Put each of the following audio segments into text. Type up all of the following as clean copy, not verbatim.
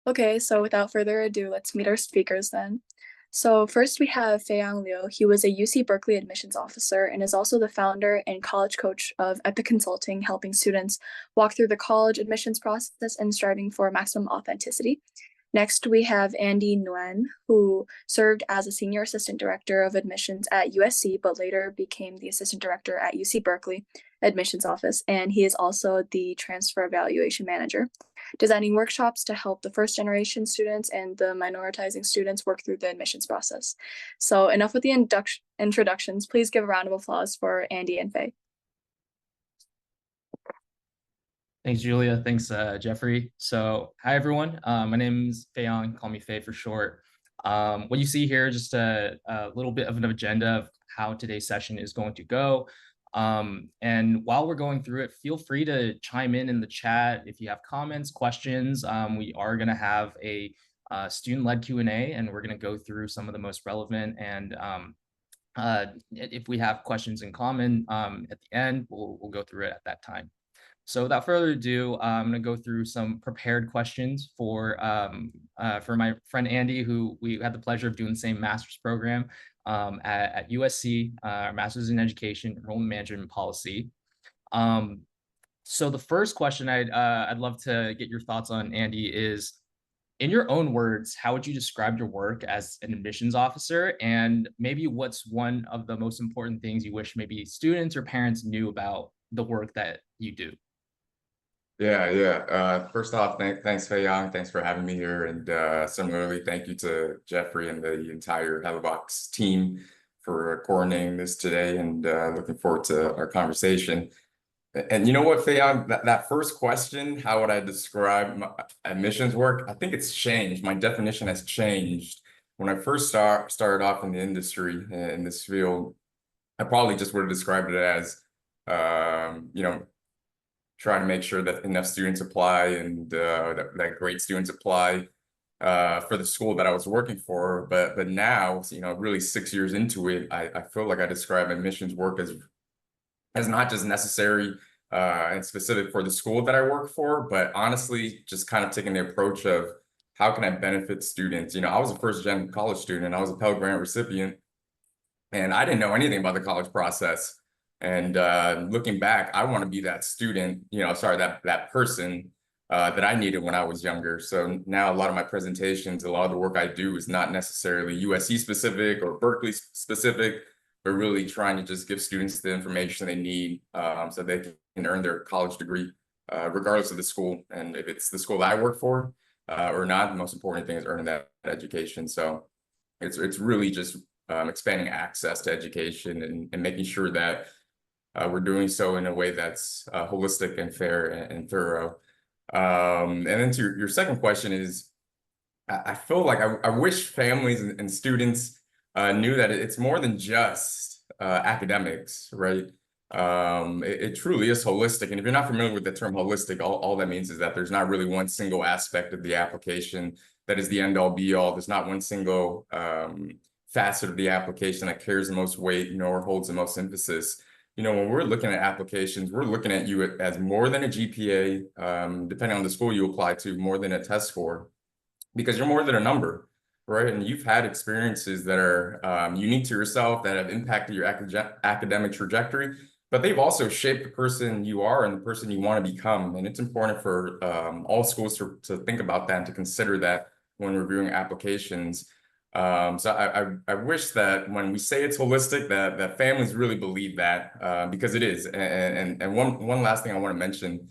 Okay, so without further ado, let's meet our speakers then. So first we have Feiyang Liu. He was a UC Berkeley admissions officer and is also the founder and college coach of Epic Consulting, helping students walk through the college admissions process and striving for maximum authenticity. Next, we have Andy Nguyen, who served as a senior assistant director of admissions at USC, but later became the assistant director at UC Berkeley admissions office, and he is also the transfer evaluation manager, designing workshops to help the first generation students and the minoritizing students work through the admissions process. So enough with the introductions. Please give a round of applause for Andy and Faye. Thanks, Julia. Thanks, Jeffrey. So, hi, everyone. My name is Fayon. Call me Faye for short. What you see here is just a little bit of an agenda of how today's session is going to go. And while we're going through it, feel free to chime in the chat if you have comments, questions. We are going to have a student-led Q&A, and we're going to go through some of the most relevant. And if we have questions in common at the end, we'll go through it at that time. So without further ado, I'm going to go through some prepared questions for my friend Andy, who we had the pleasure of doing the same master's program at USC, Master's in Education, Enrollment Management and Policy. So the first question I'd love to get your thoughts on, Andy, is, in your own words, how would you describe your work as an admissions officer? And maybe what's one of the most important things you wish maybe students or parents knew about the work that you do? Yeah. First off, thanks, Fei Yang. Thanks for having me here. And similarly, thank you to Jeffrey and the entire Hellobox team for coordinating this today, and looking forward to our conversation. And you know what, Fei Yang, that first question, how would I describe my admissions work? I think it's changed. My definition has changed. When I first started off in the industry, in this field, I probably just would have described it as, trying to make sure that enough students apply, and that great students apply for the school that I was working for. But now, really 6 years into it, I feel like I describe admissions work as not just necessary and specific for the school that I work for, but honestly, just kind of taking the approach of how can I benefit students? I was a first-gen college student. I was a Pell Grant recipient, and I didn't know anything about the college process. And looking back, I want to be that student, that person that I needed when I was younger. So now a lot of my presentations, a lot of the work I do is not necessarily USC specific or Berkeley specific, but really trying to just give students the information they need so they can earn their college degree, regardless of the school. And if it's the school that I work for or not, the most important thing is earning that education. So it's really just expanding access to education and making sure that we're doing so in a way that's holistic and fair and thorough. And then to your second question is, I feel like I wish families and students knew that it's more than just academics, right? It truly is holistic. And if you're not familiar with the term holistic, all that means is that there's not really one single aspect of the application that is the end all be all. There's not one single facet of the application that carries the most weight, or holds the most emphasis. When we're looking at applications, we're looking at you as more than a GPA, depending on the school you apply to, more than a test score, because you're more than a number, right? And you've had experiences that are unique to yourself, that have impacted your academic trajectory, but they've also shaped the person you are and the person you want to become. And it's important for all schools to think about that and to consider that when reviewing applications. So I wish that when we say it's holistic, that families really believe that, because it is. And one last thing I want to mention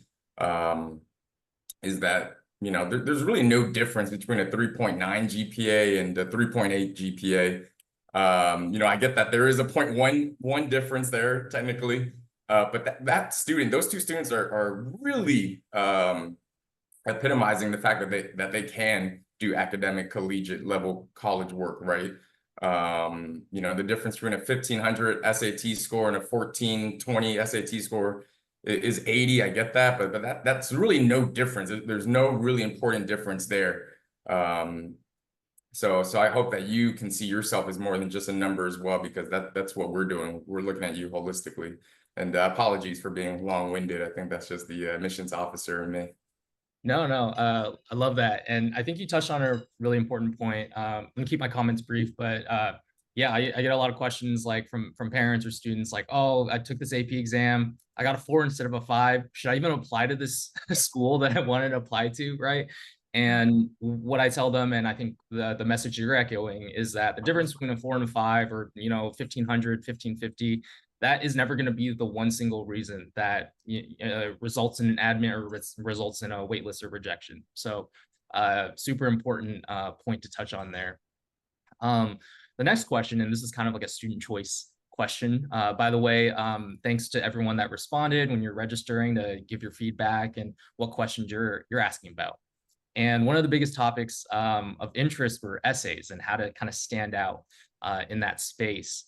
is that there's really no difference between a 3.9 GPA and a 3.8 GPA. I get that there is a 0.11 difference there technically, but those two students are really epitomizing the fact that they can do academic collegiate level college work, right? The difference between a 1500 SAT score and a 1420 SAT score is 80. I get that, but that's really no difference. There's no really important difference there. So I hope that you can see yourself as more than just a number as well, because that's what we're doing. We're looking at you holistically. And apologies for being long-winded. I think that's just the admissions officer in me. No, I love that. And I think you touched on a really important point. I'm gonna keep my comments brief, but yeah, I get a lot of questions like from parents or students like, oh, I took this AP exam, I got a 4 instead of a 5. Should I even apply to this school that I wanted to apply to, right? And what I tell them, and I think the message you're echoing is that the difference between a 4 and a 5, or 1500, 1550, that is never going to be the one single reason that results in an admit or results in a waitlist or rejection. So super important point to touch on there. The next question, and this is kind of like a student choice question. By the way, thanks to everyone that responded when you're registering to give your feedback and what questions you're asking about. And one of the biggest topics of interest were essays and how to kind of stand out in that space.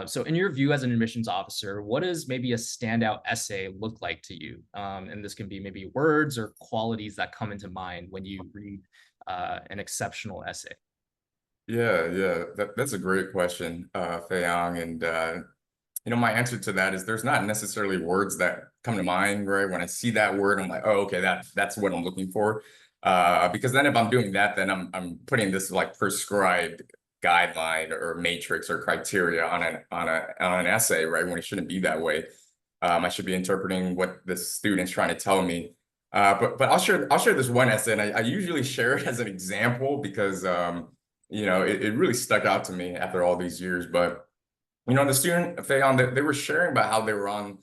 So in your view as an admissions officer, what does maybe a standout essay look like to you? And this can be maybe words or qualities that come into mind when you read an exceptional essay. Yeah, that's a great question, Fei-Yang. And my answer to that is there's not necessarily words that come to mind, right? When I see that word, I'm like, oh, okay, that's what I'm looking for. Because then if I'm doing that, then I'm putting this like prescribed guideline or matrix or criteria on an essay, right? When it shouldn't be that way. I should be interpreting what the student's trying to tell me. But I'll share this one essay, and I usually share it as an example because it really stuck out to me after all these years. But the student, Fei-Yang, they were sharing about how they were on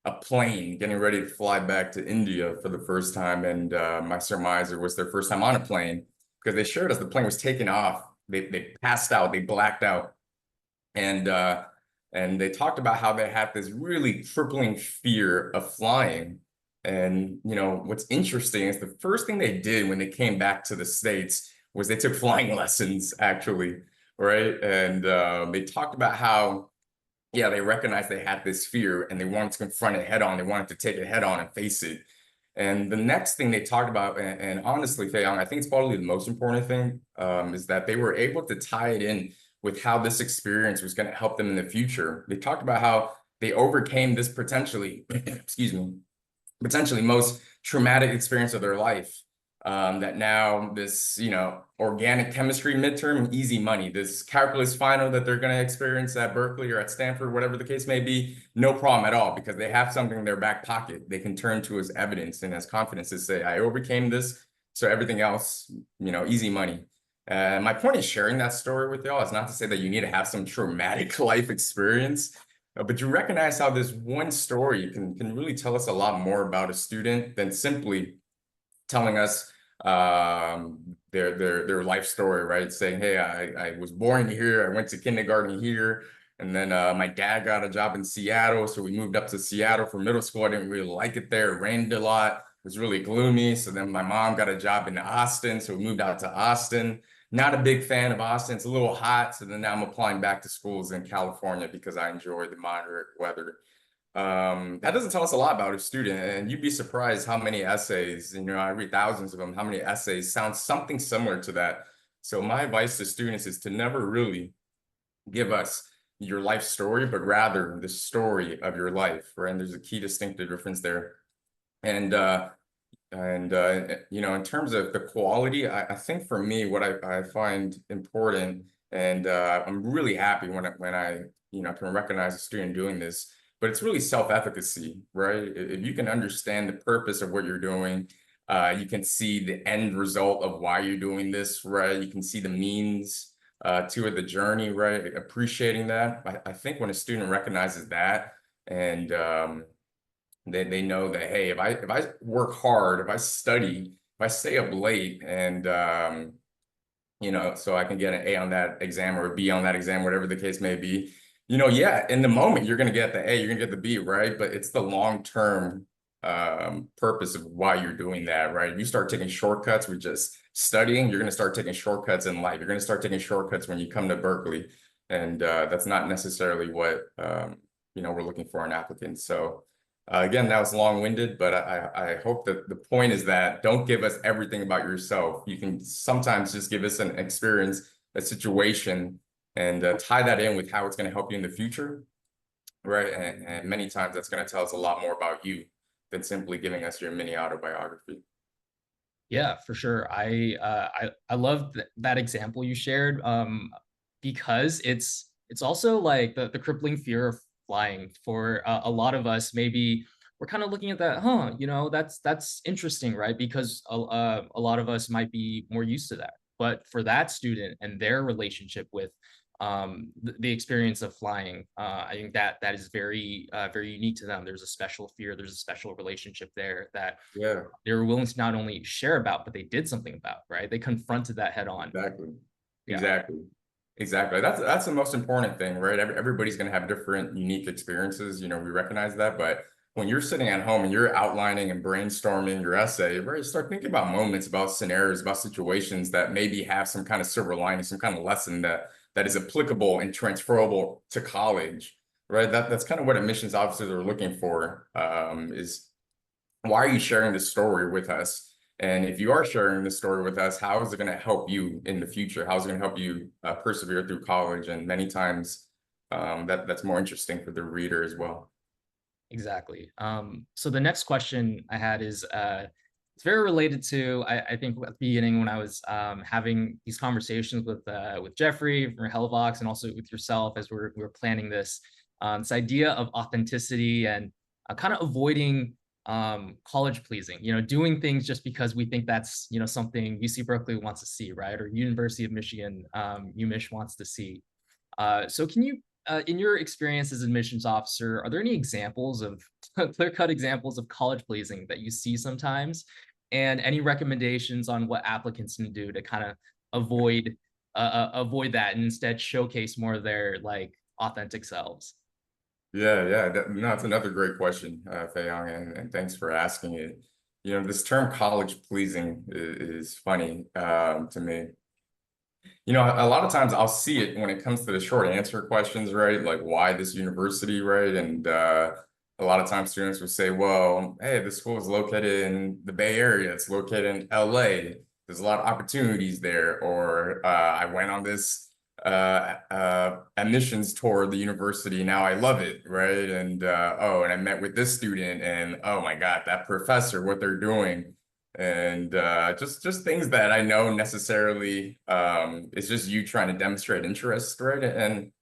a plane getting ready to fly back to India for the first time. And my surmise, it was their first time on a plane, because they shared as the plane was taking off, they passed out, they blacked out. And they talked about how they had this really crippling fear of flying. And what's interesting is the first thing they did when they came back to the States was they took flying lessons, actually, right? And they talked about how, yeah, they recognized they had this fear and they wanted to confront it head on. They wanted to take it head on and face it. And the next thing they talked about, and honestly, Fei-Yang, I think it's probably the most important thing, is that they were able to tie it in with how this experience was going to help them in the future. They talked about how they overcame this potentially, excuse me, potentially most traumatic experience of their life. That now this, organic chemistry midterm, easy money, this calculus final that they're going to experience at Berkeley or at Stanford, whatever the case may be, no problem at all, because they have something in their back pocket they can turn to as evidence and as confidence to say, I overcame this, so everything else, easy money. My point is sharing that story with y'all is not to say that you need to have some traumatic life experience, but you recognize how this one story can really tell us a lot more about a student than simply telling us their life story, right? Saying, hey, I was born here, I went to kindergarten here, and then my dad got a job in Seattle, so we moved up to Seattle for middle school. I didn't really like it there. It rained a lot. It was really gloomy. So then my mom got a job in Austin, so we moved out to Austin. Not a big fan of Austin. It's a little hot. So then now I'm applying back to schools in California because I enjoy the moderate weather. That doesn't tell us a lot about a student, and you'd be surprised how many essays, I read thousands of them, how many essays sound something similar to that. So my advice to students is to never really give us your life story, but rather the story of your life, right? And there's a key distinctive difference there. And in terms of the quality, I think for me, what I find important, and I'm really happy when I can recognize a student doing this, but it's really self-efficacy, right? If you can understand the purpose of what you're doing, you can see the end result of why you're doing this, right? You can see the means to it, the journey, right? Appreciating that. I think when a student recognizes that, and they know that, hey, if I work hard, if I study, if I stay up late, and so I can get an A on that exam or a B on that exam, whatever the case may be, yeah, in the moment you're gonna get the A, you're gonna get the B, right? But it's the long-term purpose of why you're doing that, right? If you start taking shortcuts with just studying, you're gonna start taking shortcuts in life. You're gonna start taking shortcuts when you come to Berkeley, and that's not necessarily what we're looking for in applicants. So. Again, that was long-winded, but I hope that the point is that don't give us everything about yourself. You can sometimes just give us an experience, a situation, and tie that in with how it's going to help you in the future, right? And many times that's going to tell us a lot more about you than simply giving us your mini autobiography. Yeah, for sure. I love that example you shared, because it's also like the crippling fear of flying for a lot of us. Maybe we're kind of looking at that, huh? That's interesting, right? Because a lot of us might be more used to that. But for that student and their relationship with the experience of flying, I think that is very unique to them. There's a special fear, there's a special relationship there that Yeah, they were willing to not only share about, but they did something about, right? They confronted that head on. exactly. Yeah, Exactly. Exactly. That's the most important thing, right? Everybody's going to have different unique experiences. We recognize that. But when you're sitting at home and you're outlining and brainstorming your essay, right, start thinking about moments, about scenarios, about situations that maybe have some kind of silver lining, some kind of lesson that is applicable and transferable to college, right? That's kind of what admissions officers are looking for, is why are you sharing this story with us? And if you are sharing this story with us, how is it going to help you in the future? How is it going to help you persevere through college? And many times that's more interesting for the reader as well. exactly. So the next question I had is it's very related to I think at the beginning when I was having these conversations with Jeffrey from Helvox and also with yourself as we were planning this idea of authenticity and kind of avoiding college pleasing, doing things just because we think that's something UC Berkeley wants to see, right, or University of Michigan, UMich wants to see. So can you, in your experience as admissions officer, are there any examples of clear-cut examples of college pleasing that you see sometimes, and any recommendations on what applicants can do to kind of avoid avoid that and instead showcase more of their like authentic selves? Yeah, yeah. No, that's another great question, Fayong, and thanks for asking it. This term college pleasing is funny to me. A lot of times I'll see it when it comes to the short answer questions, right? Like why this university, right? And a lot of times students will say, well, hey, the school is located in the Bay Area. It's located in LA. There's a lot of opportunities there. Or I went on this admissions tour of the university. Now I love it, right? And and I met with this student and oh my God, that professor, what they're doing and just things that I know necessarily it's just you trying to demonstrate interest, right? And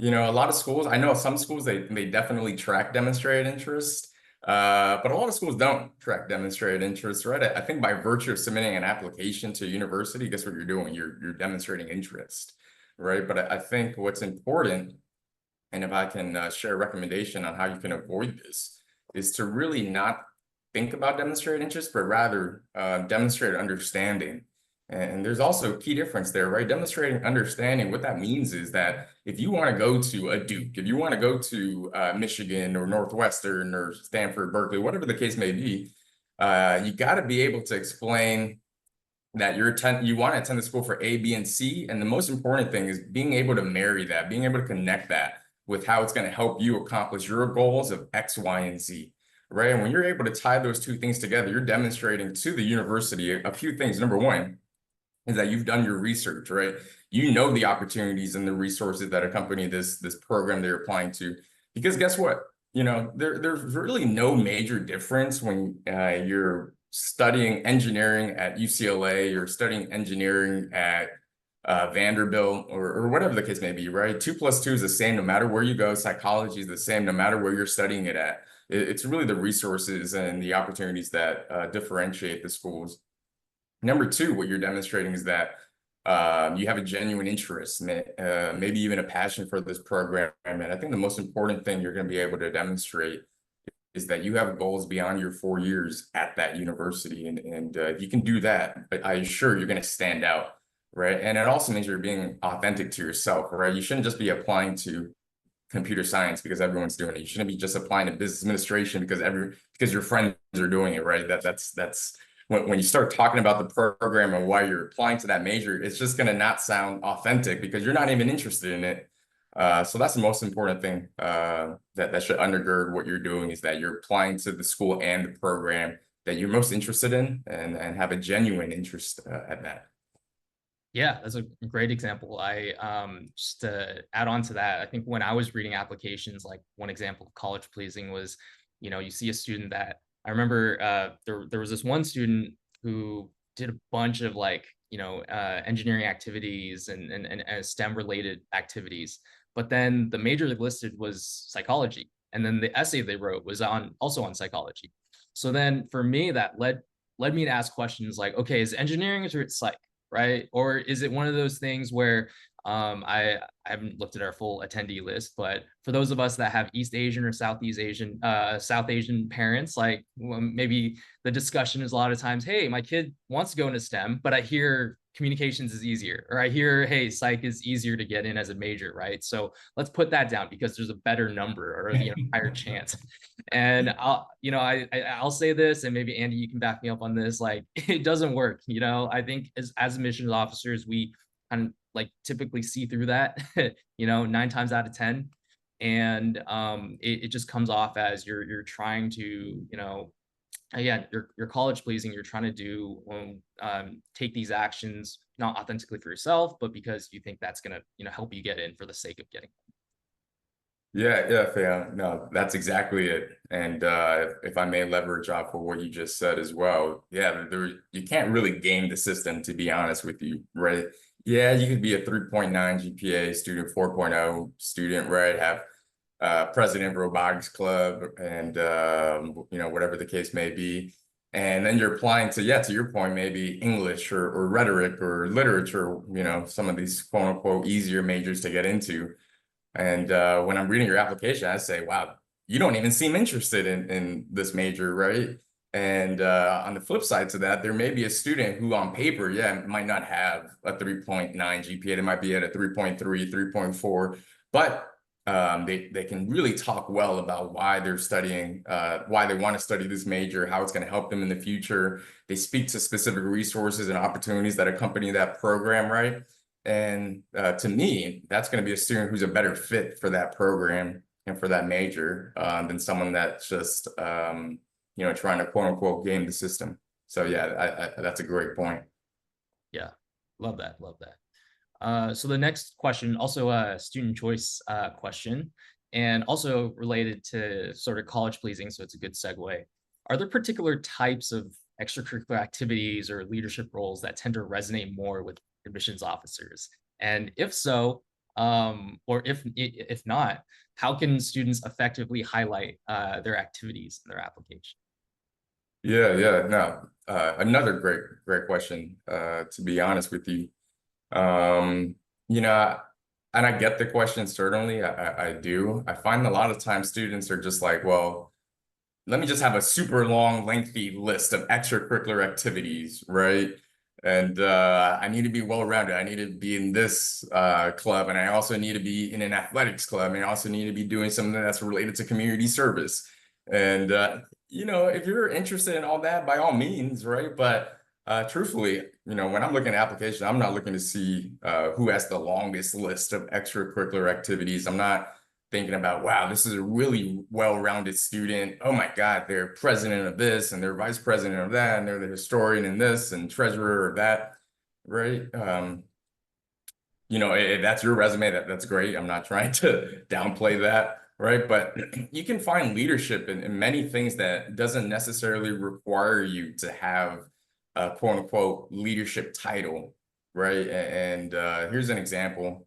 a lot of schools, I know some schools they definitely track demonstrated interest, but a lot of schools don't track demonstrated interest, right? I think by virtue of submitting an application to a university, guess what you're doing? You're demonstrating interest, right? But I think what's important, and if I can share a recommendation on how you can avoid this, is to really not think about demonstrated interest, but rather demonstrate understanding. And there's also a key difference there, right? Demonstrating understanding, what that means is that if you want to go to a Duke, if you want to go to Michigan or Northwestern or Stanford, Berkeley, whatever the case may be, you got to be able to explain that you want to attend the school for A, B, and C. And the most important thing is being able to marry that, being able to connect that with how it's going to help you accomplish your goals of X, Y, and Z, right? And when you're able to tie those two things together, you're demonstrating to the university a few things. Number one is that you've done your research, right? You know the opportunities and the resources that accompany this program they're applying to. Because guess what? There's really no major difference when you're studying engineering at UCLA or studying engineering at Vanderbilt or whatever the case may be, right? 2+2 is the same no matter where you go. Psychology is the same no matter where you're studying it at. It's really the resources and the opportunities that differentiate the schools. Number two, what you're demonstrating is that you have a genuine interest, maybe even a passion for this program. And I think the most important thing you're going to be able to demonstrate is that you have goals beyond your 4 years at that university. And if you can do that, I assure you're going to stand out, right? And it also means you're being authentic to yourself, right? You shouldn't just be applying to computer science because everyone's doing it. You shouldn't be just applying to business administration because your friends are doing it, right? That's when you start talking about the program and why you're applying to that major, it's just going to not sound authentic because you're not even interested in it. So that's the most important thing that should undergird what you're doing is that you're applying to the school and the program that you're most interested in and have a genuine interest at that. Yeah, that's a great example. I just to add on to that, I think when I was reading applications, like one example of college pleasing was, you see a student that I remember there was this one student who did a bunch of like, engineering activities and STEM related activities. But then the major they listed was psychology. And then the essay they wrote was also on psychology. So then for me, that led me to ask questions like, okay, is engineering or it's psych, right? Or is it one of those things where I haven't looked at our full attendee list, but for those of us that have East Asian or South Asian parents, like maybe the discussion is a lot of times, hey, my kid wants to go into STEM, but I hear communications is easier, or I hear, hey, psych is easier to get in as a major, right? So let's put that down because there's a better number or higher chance. And I'll say this, and maybe Andy, you can back me up on this. Like, it doesn't work. I think as admissions officers, we kind of like typically see through that, 9 times out of 10. And it just comes off as you're trying to, again, you're college pleasing. You're trying to do take these actions not authentically for yourself, but because you think that's gonna help you get in for the sake of getting. Yeah, no, that's exactly it. And if I may leverage off of what you just said as well, yeah, you can't really game the system, to be honest with you, right? Yeah, you could be a 3.9 GPA student, 4.0 student, right? Have president of robotics club and whatever the case may be. And then you're applying to your point, maybe English or rhetoric or literature, some of these quote unquote easier majors to get into. And when I'm reading your application, I say, wow, you don't even seem interested in this major, right? And on the flip side to that, there may be a student who on paper, might not have a 3.9 GPA. They might be at a 3.3, 3.4, but they can really talk well about why they're studying, why they want to study this major, how it's going to help them in the future. They speak to specific resources and opportunities that accompany that program, right? And to me, that's going to be a student who's a better fit for that program and for that major than someone that's just, trying to quote unquote game the system. So yeah, that's a great point. Yeah, love that. Love that. So the next question, also a student choice question, and also related to sort of college pleasing. So it's a good segue. Are there particular types of extracurricular activities or leadership roles that tend to resonate more with admissions officers? And if so, or if not, how can students effectively highlight their activities in their application? No, another great question, to be honest with you. And I get the question, certainly, I do. I find a lot of times students are just like, well, let me just have a super long, lengthy list of extracurricular activities, right? And I need to be well-rounded. I need to be in this club, and I also need to be in an athletics club, and I also need to be doing something that's related to community service. And if you're interested in all that, by all means, right? But truthfully, when I'm looking at applications, I'm not looking to see who has the longest list of extracurricular activities. I'm not thinking about, wow, this is a really well-rounded student. Oh my God, they're president of this and they're vice president of that, and they're the historian in this and treasurer of that, right? If that's your resume, that's great. I'm not trying to downplay that, right? But you can find leadership in many things that doesn't necessarily require you to have a quote unquote leadership title, right? And here's an example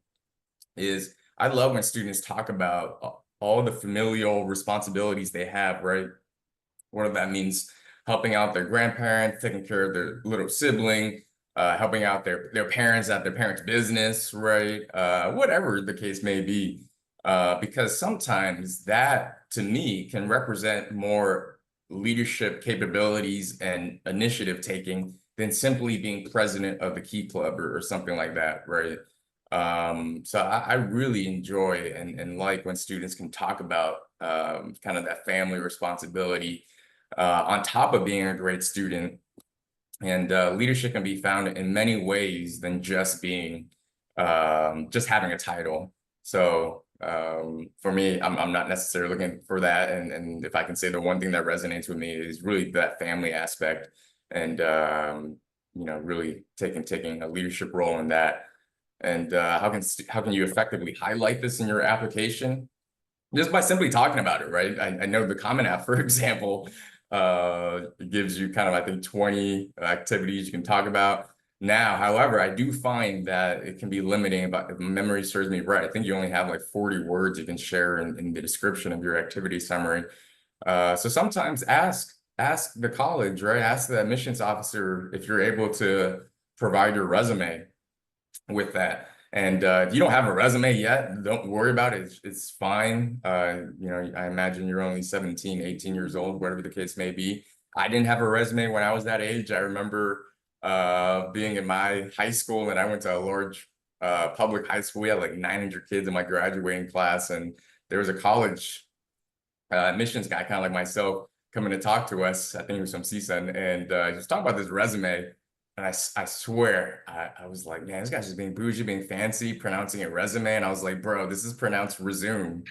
is I love when students talk about all the familial responsibilities they have, right? Whether that means helping out their grandparents, taking care of their little sibling, helping out their parents at their parents' business, right? Whatever the case may be. Because sometimes that, to me, can represent more leadership capabilities and initiative taking than simply being president of the Key Club or something like that, right? So I really enjoy and like when students can talk about kind of that family responsibility on top of being a great student. And leadership can be found in many ways than just being just having a title. So for me, I'm not necessarily looking for that. And if I can say the one thing that resonates with me is really that family aspect and really taking a leadership role in that. And how can you effectively highlight this in your application? Just by simply talking about it, right? I know the Common App, for example, It gives you kind of, I think, 20 activities you can talk about. Now, however, I do find that it can be limiting. But if memory serves me right, I think you only have like 40 words you can share in the description of your activity summary. So sometimes ask the college, right? Ask the admissions officer if you're able to provide your resume with that. And if you don't have a resume yet, don't worry about it. It's fine. You know, I imagine you're only 17, 18 years old, whatever the case may be. I didn't have a resume when I was that age. I remember being in my high school, and I went to a large public high school. We had like 900 kids in my graduating class, and there was a college admissions guy, kind of like myself, coming to talk to us. I think he was from CSUN, and he was talking about this resume. And I swear, I was like, man, this guy's just being bougie, being fancy, pronouncing it resume. And I was like, bro, this is pronounced resume.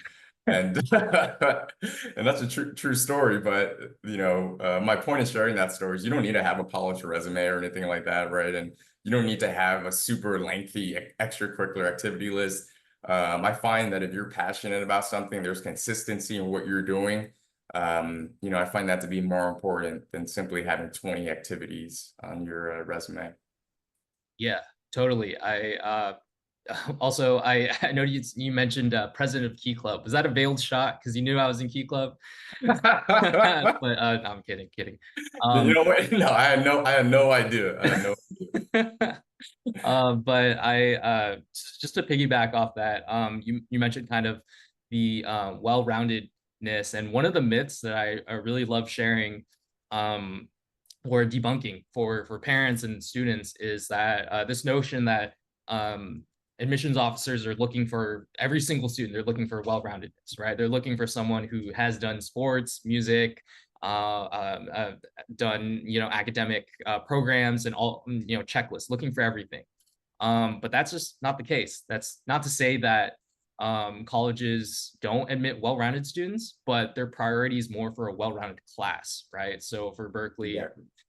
And and that's a true story. But, you know, my point in sharing that story is you don't need to have a polished resume or anything like that, right? And you don't need to have a super lengthy extracurricular activity list. I find that if you're passionate about something, there's consistency in what you're doing. You know, I find that to be more important than simply having 20 activities on your resume. Yeah, totally. I also I know you mentioned president of Key Club. Was that a veiled shot because you knew I was in Key Club? But no, I'm kidding. You know what? No, I had no idea. I had no idea. But I just to piggyback off that, you mentioned kind of the well-roundedness, and one of the myths that I really love sharing or debunking for parents and students is that this notion that admissions officers are looking for every single student. They're looking for well-roundedness, right? They're looking for someone who has done sports, music, done, you know, academic programs and all, you know, checklists, looking for everything. But that's just not the case. That's not to say that colleges don't admit well-rounded students, but their priority is more for a well-rounded class, right? So for Berkeley,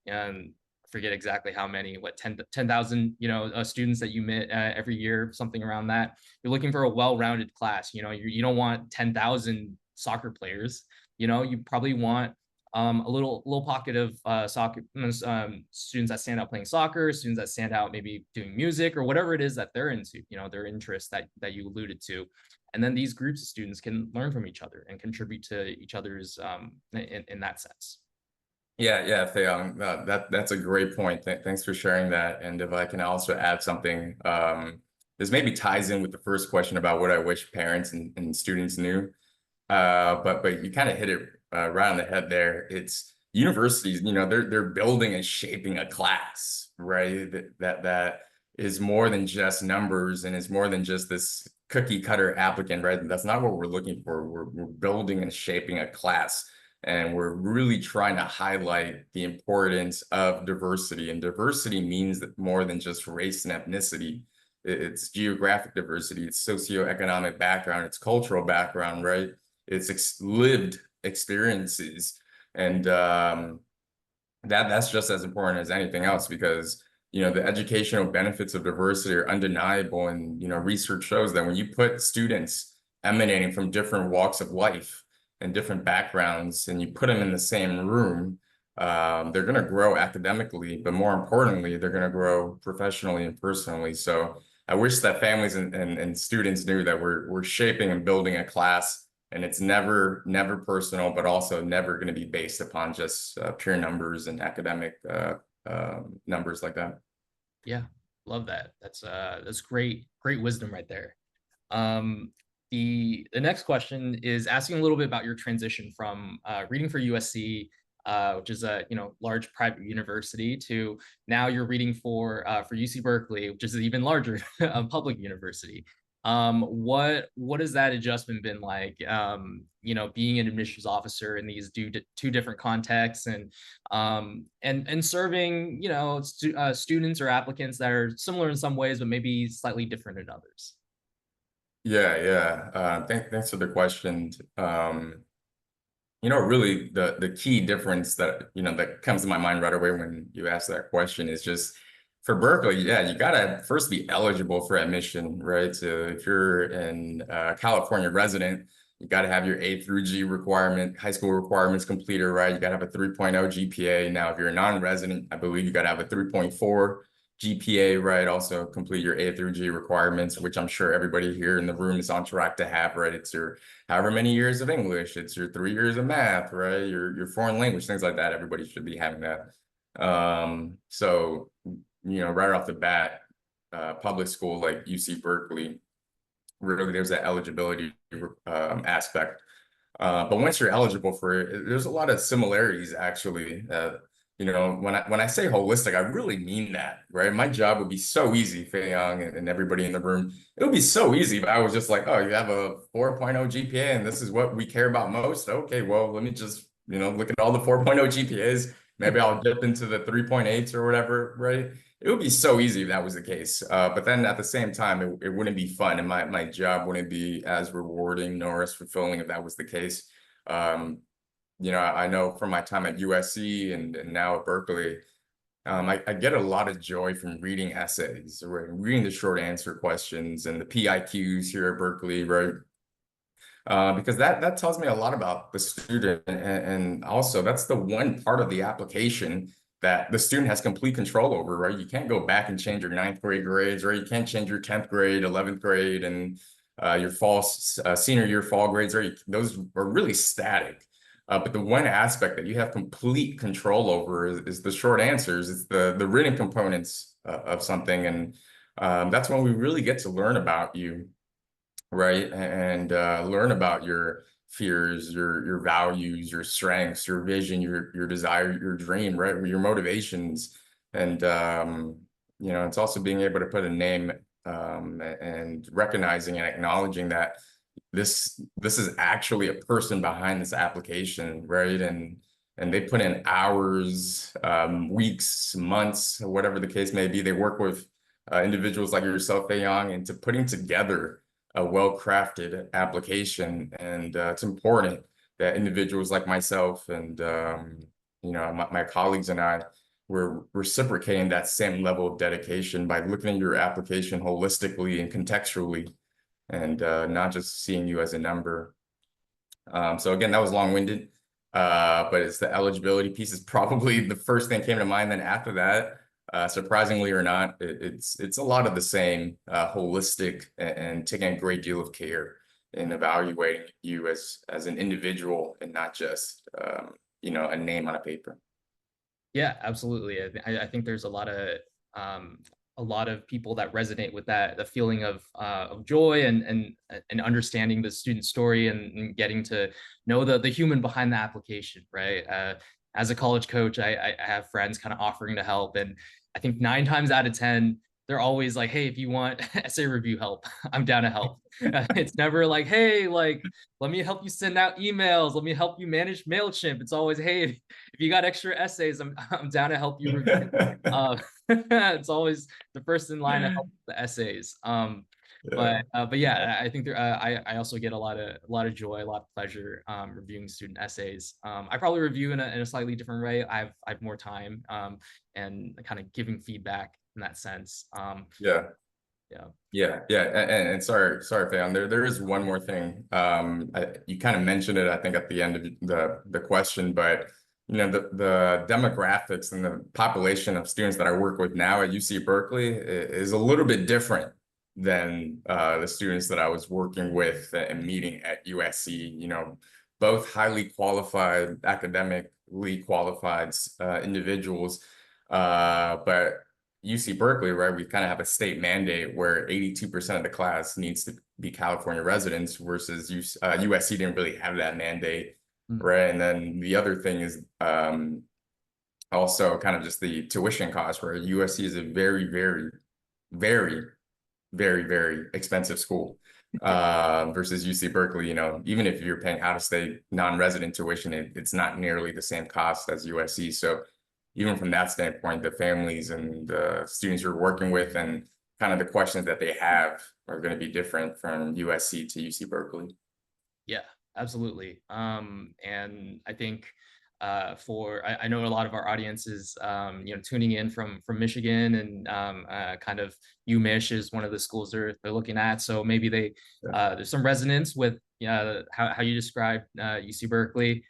and forget exactly how many, what 10,000, you know, students that you admit every year, something around that. You're looking for a well-rounded class. You know, you don't want 10,000 soccer players. You know, you probably want a little pocket of soccer students that stand out playing soccer, students that stand out maybe doing music or whatever it is that they're into, you know, their interests that you alluded to. And then these groups of students can learn from each other and contribute to each other's in that sense. Yeah, Theon, that's a great point. Thanks for sharing that. And if I can also add something, this maybe ties in with the first question about what I wish parents and students knew. But you kind of hit it right on the head there. It's universities, you know, they're building and shaping a class, right? That is more than just numbers, and it's more than just this cookie cutter applicant, right? That's not what we're looking for. We're building and shaping a class. And we're really trying to highlight the importance of diversity. And diversity means that more than just race and ethnicity. It's geographic diversity, it's socioeconomic background, it's cultural background, right? It's lived experiences. And that's just as important as anything else, because, you know, the educational benefits of diversity are undeniable. And, you know, research shows that when you put students emanating from different walks of life and different backgrounds, and you put them in the same room, they're going to grow academically, but more importantly, they're going to grow professionally and personally. So I wish that families and students knew that we're shaping and building a class, and it's never personal, but also never going to be based upon just pure numbers and academic numbers like that. Yeah, love that. That's great wisdom right there. The next question is asking a little bit about your transition from reading for USC, which is a, you know, large private university, to now you're reading for UC Berkeley, which is an even larger public university. What has that adjustment been like? You know, being an admissions officer in these two different contexts, and serving, you know, students or applicants that are similar in some ways, but maybe slightly different in others. Yeah. Thanks for the question. You know, really the key difference that, you know, that comes to my mind right away when you ask that question is just for Berkeley, yeah, you gotta first be eligible for admission, right? So if you're a California resident, You got to have your A through G requirement, high school requirements completed, right? You got to have a 3.0 GPA. Now, if you're a non-resident, I believe you got to have a 3.4 GPA, right? Also complete your A through G requirements, which I'm sure everybody here in the room is on track to have, right? It's your however many years of English, it's your 3 years of math, right? Your foreign language, things like that. Everybody should be having that. So, right off the bat, public school like UC Berkeley, really there's that eligibility aspect. But once you're eligible for it, there's a lot of similarities actually. When I say holistic, I really mean that, right? My job would be so easy, Fei Young and everybody in the room. It would be so easy if I was just like, oh, you have a 4.0 GPA and this is what we care about most. Okay, well, let me just, look at all the 4.0 GPAs. Maybe I'll dip into the 3.8s or whatever, right? It would be so easy if that was the case. But then at the same time, it wouldn't be fun and my job wouldn't be as rewarding nor as fulfilling if that was the case. I know from my time at USC and now at Berkeley, I get a lot of joy from reading essays, right? Reading the short answer questions and the PIQs here at Berkeley, right? Because that tells me a lot about the student. And also that's the one part of the application that the student has complete control over, right? You can't go back and change your 9th grade grades, right? You can't change your 10th grade, 11th grade, and your fall senior year fall grades, right? Those are really static. But the one aspect that you have complete control over is the short answers. It's the written components of something. And that's when we really get to learn about you, right? And learn about your fears, your values, your strengths, your vision, your desire, your dream, right? Your motivations. And, it's also being able to put a name and recognizing and acknowledging that this is actually a person behind this application, right? And they put in hours, weeks, months, whatever the case may be. They work with individuals like yourself, Fei Young, into putting together a well-crafted application. And it's important that individuals like myself and my colleagues and I, we're reciprocating that same level of dedication by looking at your application holistically and contextually, and not just seeing you as a number. So again, that was long-winded, but it's the eligibility piece is probably the first thing came to mind. Then after that, surprisingly or not, it's a lot of the same, holistic and taking a great deal of care in evaluating you as an individual and not just a name on a paper. Yeah, absolutely. I think there's a lot of people that resonate with that, the feeling of joy and understanding the student story and getting to know the human behind the application, right? As a college coach, I have friends kind of offering to help, and I think 9 times out of 10, they're always like, hey, if you want essay review help, I'm down to help. It's never like, hey, like, let me help you send out emails. Let me help you manage MailChimp. It's always, hey, if you got extra essays, I'm down to help you review. It's always the first in line to help with the essays. But yeah, I think I also get a lot of joy, a lot of pleasure reviewing student essays. I probably review in a slightly different way. I've more time and kind of giving feedback in that sense. Yeah. And sorry, Fayon, there is one more thing. You kind of mentioned it, I think, at the end of the question, but the demographics and the population of students that I work with now at UC Berkeley is a little bit different than the students that I was working with and meeting at USC. Both highly qualified, academically qualified individuals, but UC Berkeley, right, we kind of have a state mandate where 82% of the class needs to be California residents, versus USC didn't really have that mandate, right? And then the other thing is also kind of just the tuition cost, where USC is a very, very, very, very, very expensive school versus UC Berkeley. Even if you're paying out-of-state non-resident tuition, it's not nearly the same cost as USC. So even from that standpoint, the families and the students you're working with and kind of the questions that they have are going to be different from USC to UC Berkeley. Yeah, absolutely. And I think I know a lot of our audience is tuning in from Michigan, and kind of UMich is one of the schools they're looking at. So maybe there's some resonance with how you described UC Berkeley.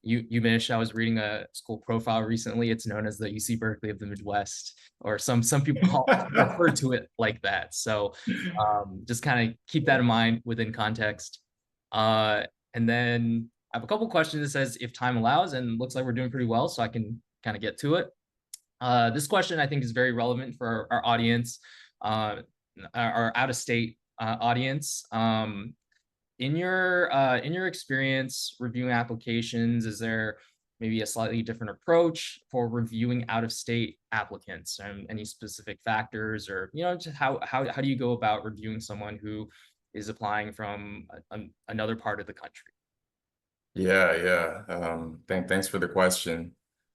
You mentioned, I was reading a school profile recently. It's known as the UC Berkeley of the Midwest, or some people refer to it like that. So just kind of keep that in mind within context. And then I have a couple questions. It says if time allows, and looks like we're doing pretty well, so I can kind of get to it. This question I think is very relevant for our audience, our out-of-state audience. In your experience reviewing applications, is there maybe a slightly different approach for reviewing out-of-state applicants, and any specific factors, or just how do you go about reviewing someone who is applying from another part of the country? Yeah. Thanks for the question.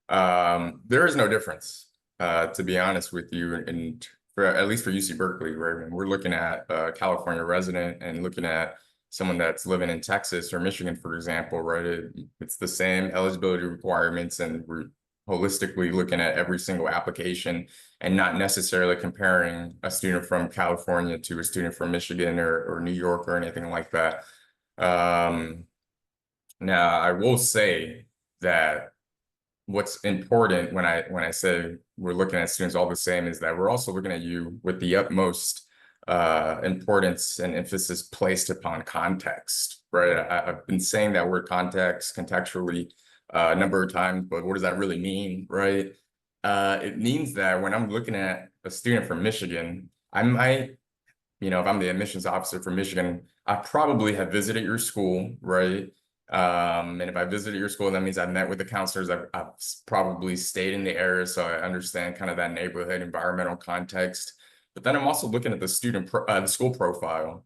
There is no difference, to be honest with you, and at least for UC Berkeley, right? And we're looking at a California resident and looking at someone that's living in Texas or Michigan, for example, right? It's the same eligibility requirements, and we're holistically looking at every single application and not necessarily comparing a student from California to a student from Michigan or New York or anything like that. Now, I will say that what's important when I say we're looking at students all the same is that we're also looking at you with the utmost importance and emphasis placed upon context, right? I've been saying that word context, contextually, a number of times, but what does that really mean, right? It means that when I'm looking at a student from Michigan, I might, if I'm the admissions officer for Michigan, I probably have visited your school, right? And if I visited your school, that means I've met with the counselors. I've probably stayed in the area, so I understand kind of that neighborhood environmental context. But then I'm also looking at the the school profile,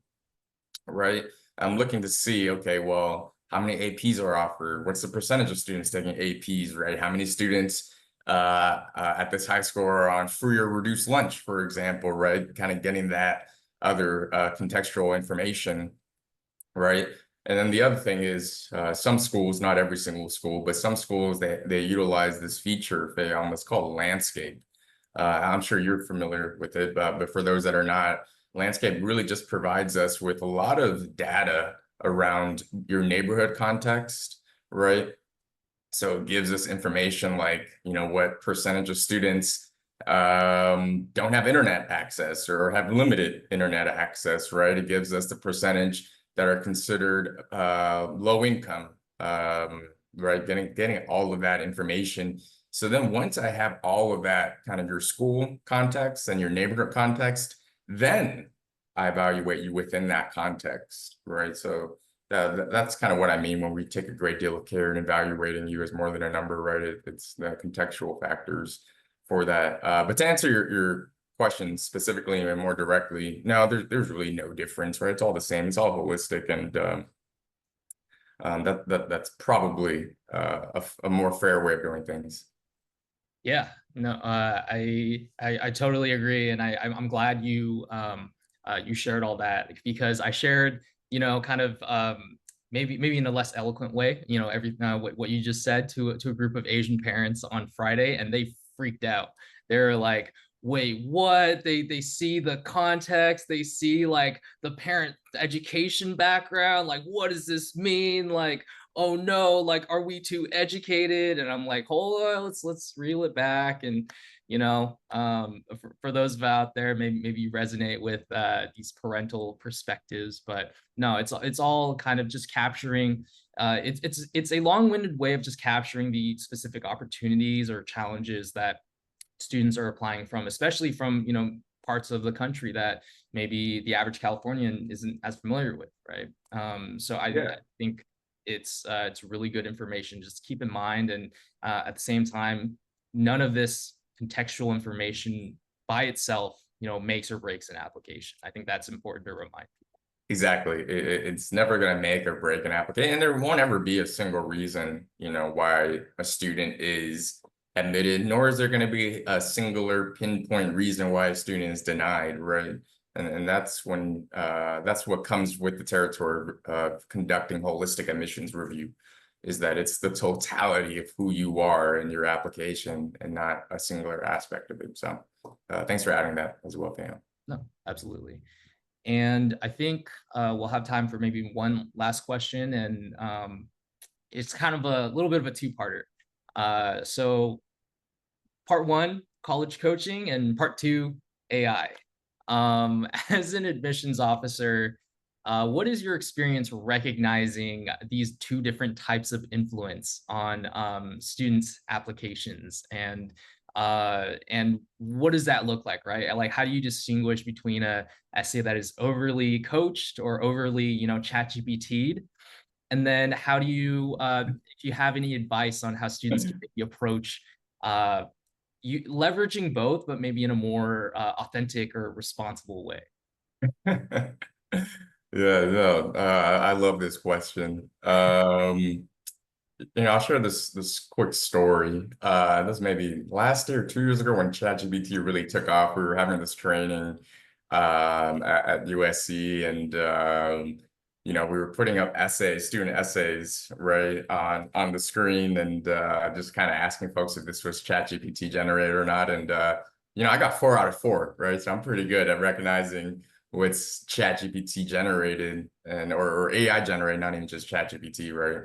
right? I'm looking to see, okay, well, how many APs are offered? What's the percentage of students taking APs, right? How many students at this high school are on free or reduced lunch, for example, right? Kind of getting that other contextual information, right? And then the other thing is some schools, not every single school, but some schools, they utilize this feature, they almost call landscape. I'm sure you're familiar with it, but for those that are not, landscape really just provides us with a lot of data around your neighborhood context, right? So it gives us information like, what percentage of students don't have internet access or have limited internet access, right? It gives us the percentage that are considered low income, right? Getting all of that information. So then once I have all of that, kind of your school context and your neighborhood context, then I evaluate you within that context, right? So that's kind of what I mean when we take a great deal of care in evaluating you as more than a number, right? It's the contextual factors for that. But to answer your question specifically and more directly, no, there's really no difference, right? It's all the same. It's all holistic, and that's probably a more fair way of doing things. Yeah, no, I totally agree, and I'm glad you shared all that, because I shared, kind of maybe in a less eloquent way, what you just said to a group of Asian parents on Friday, and they freaked out. They're like, wait, what? They see the context, they see like the parent education background, like what does this mean? Like, oh no, like are we too educated? And I'm like, hold on, let's reel it back. And for those out there, maybe you resonate with these parental perspectives, but no, it's all kind of just capturing it's a long-winded way of just capturing the specific opportunities or challenges that students are applying from, especially from parts of the country that maybe the average Californian isn't as familiar with, right? So I think it's really good information just to keep in mind, and at the same time, none of this contextual information by itself makes or breaks an application. I think that's important to remind people. Exactly. It's never going to make or break an application, and there won't ever be a single reason why a student is admitted, nor is there going to be a singular pinpoint reason why a student is denied, right? And that's when that's what comes with the territory of conducting holistic admissions review, is that it's the totality of who you are in your application and not a singular aspect of it. So thanks for adding that as well, Pam. No, absolutely. And I think we'll have time for maybe one last question, and it's kind of a little bit of a two-parter. So part one, college coaching, and part two, AI. As an admissions officer, what is your experience recognizing these two different types of influence on students' applications, and what does that look like, right? Like, how do you distinguish between a essay that is overly coached or overly, chat GPT'd? And then how do you, if you have any advice on how students can maybe approach you leveraging both, but maybe in a more authentic or responsible way? Yeah, no, I love this question. I'll share this quick story. This maybe last year, 2 years ago, when ChatGPT really took off. We were having this training at USC, and we were putting up student essays, right, on the screen, and just kind of asking folks if this was ChatGPT generated or not. And I got 4 out of 4, right? So I'm pretty good at recognizing what's ChatGPT generated or AI generated, not even just ChatGPT, right?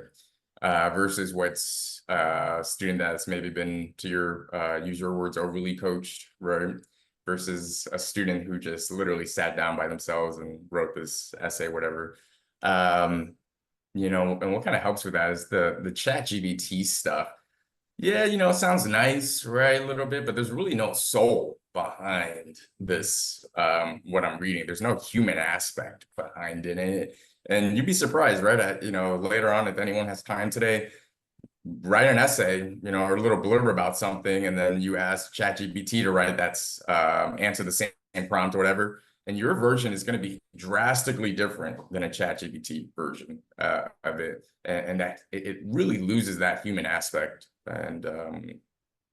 Versus what's a student that's maybe been, to use your words, overly coached, right? Versus a student who just literally sat down by themselves and wrote this essay, whatever. And what kind of helps with that is the ChatGPT stuff. Yeah, it sounds nice, right? A little bit, but there's really no soul behind this, what I'm reading. There's no human aspect behind it. And you'd be surprised, right? Later on, if anyone has time today, write an essay, or a little blurb about something, and then you ask ChatGPT to write answer the same prompt or whatever, and your version is going to be drastically different than a ChatGPT version of it, and that it really loses that human aspect. And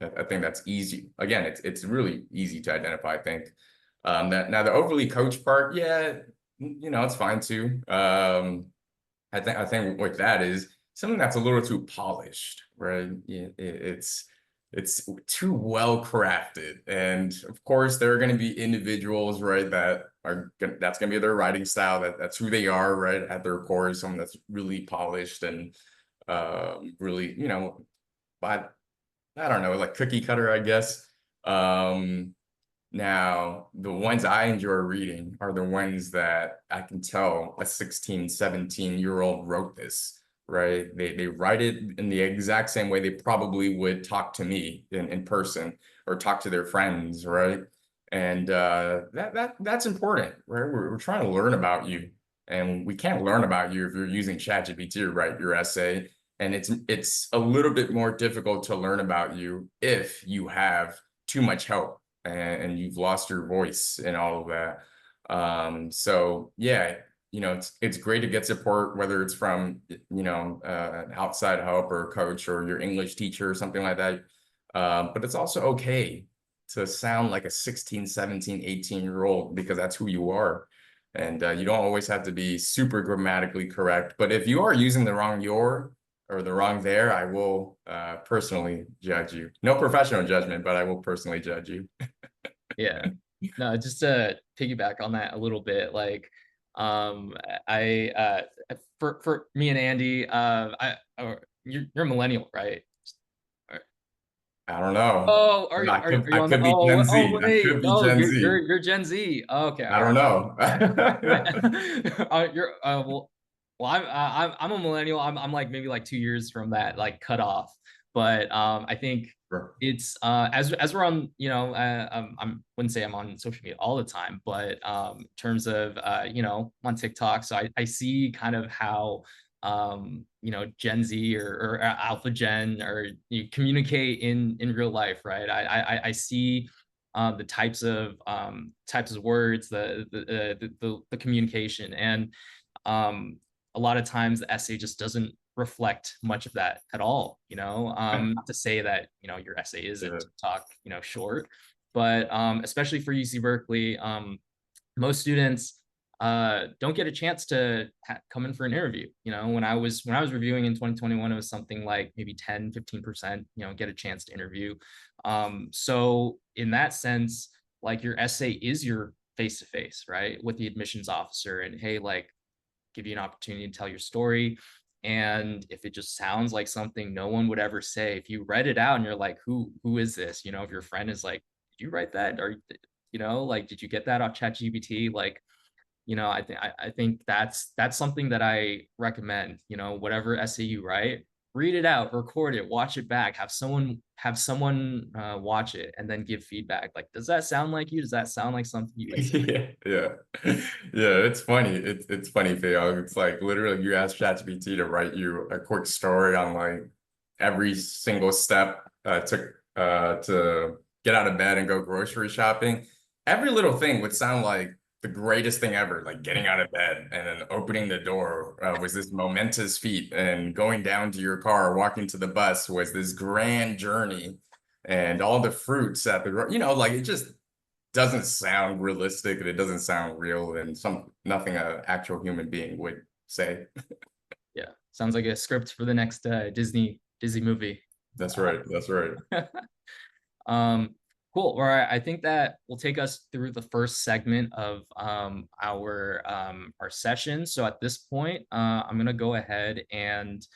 I think that's easy. Again, it's really easy to identify, I think. Now the overly coached part, yeah, it's fine too. I think what that is something that's a little too polished, right? It's too well crafted, and of course there are going to be individuals, right, that's going to be their writing style. That's who they are, right, at their core. Someone that's really polished and really, but I don't know, like cookie cutter, I guess. Now, the ones I enjoy reading are the ones that I can tell a 16, 17-year-old wrote this, right? They write it in the exact same way they probably would talk to me in person or talk to their friends, right? And that's important, right? We're trying to learn about you, and we can't learn about you if you're using ChatGPT to write your essay. And it's a little bit more difficult to learn about you if you have too much help and you've lost your voice and all of that. So yeah, it's great to get support, whether it's from outside help or a coach or your English teacher or something like that. But it's also okay to sound like a 16, 17, 18-year-old, because that's who you are. And you don't always have to be super grammatically correct. But if you are using the wrong your or the wrong there, I will personally judge you. No professional judgment, but I will personally judge you. Yeah. No, just to piggyback on that a little bit, like I for me and Andy, you're a millennial, right? I don't know. Oh, are you I on could be Gen Z. I wait. could be Oh, Gen Z. you're Gen Z. Oh, okay. I don't know. You're I'm a millennial. I'm like maybe like 2 years from that like cutoff. But I think Sure. it's as we're on, I wouldn't say I'm on social media all the time, but in terms of on TikTok, so I see kind of how Gen Z or Alpha Gen or you communicate in real life, right? I see the types of words, the communication, and a lot of times the essay just doesn't reflect much of that at all. Not to say that your essay isn't TikTok short, but especially for UC Berkeley, most students don't get a chance to come in for an interview. When I was reviewing in 2021, it was something like maybe 10-15% get a chance to interview. So in that sense, like, your essay is your face to face, right, with the admissions officer, and hey, like, give you an opportunity to tell your story. And if it just sounds like something no one would ever say, if you read it out and you're like, who is this? You know, if your friend is like, did you write that? Or, you know, like, did you get that off ChatGPT? Like, you know, I think that's something that I recommend. You know, whatever essay you write, read it out, record it, watch it back, have someone watch it, and then give feedback. Like, does that sound like you? Does that sound like something you would say? Yeah, yeah. It's funny. It's funny, Theo. It's like literally you ask ChatGPT to write you a quick story on like every single step to get out of bed and go grocery shopping. Every little thing would sound like the greatest thing ever, like getting out of bed and then opening the door was this momentous feat, and going down to your car, walking to the bus was this grand journey, and all the fruits at the, you know, like it just doesn't sound realistic and it doesn't sound real and nothing an actual human being would say. Yeah, sounds like a script for the next Disney movie. That's right. That's right. Cool. All right. I think that will take us through the first segment of our session. So at this point, I'm gonna go ahead and